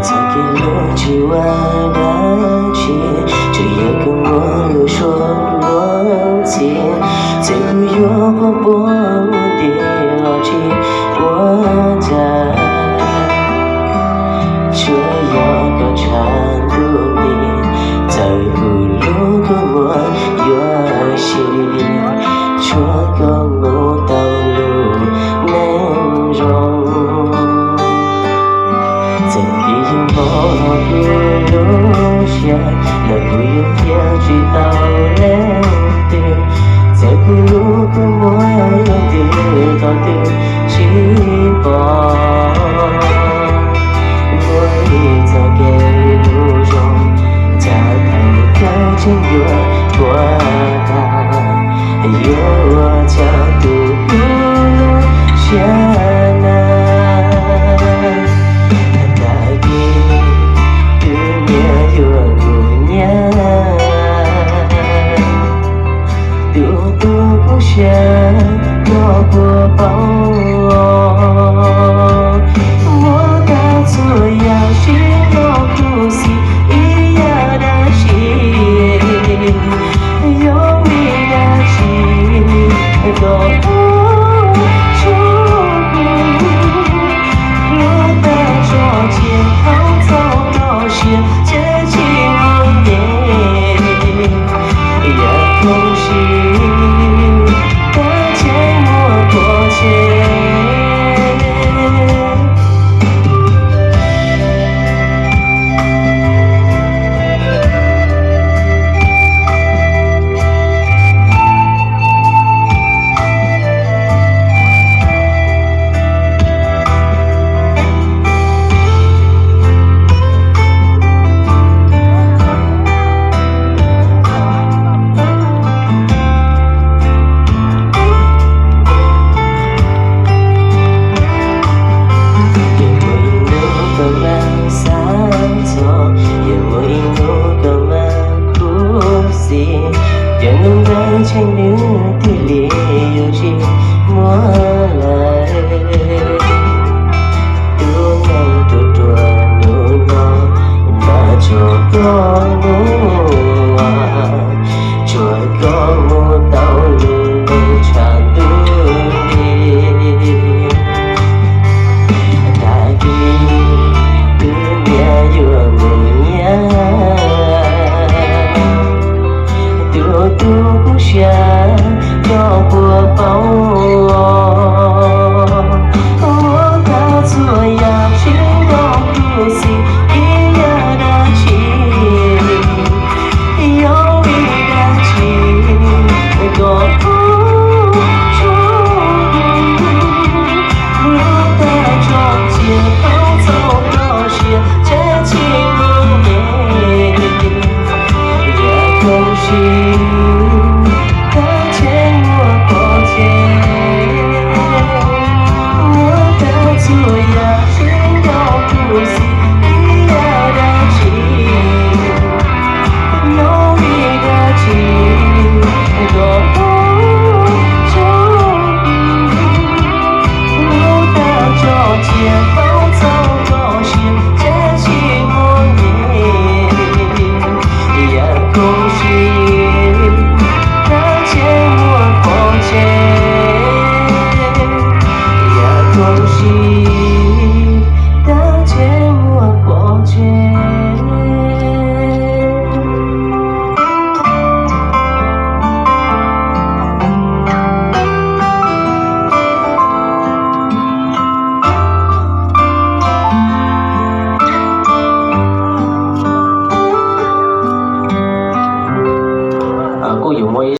早给了几万的钱，这也跟我有说落钱，最后又活泼地牢记我在这样个长度里，在乎路过我有心里，这个路道路能容，在地我不留下，那不有天知道了的，在乎路过我有的到底希望。有我大，有我角度不下来，大地对面有姑娘，都不下我不抱，我到最要是我呼吸。情侣的理由寂寞来，都能多多努能那就够努啊，这个路道路长度里，大地对面有姑娘，都不下要过包。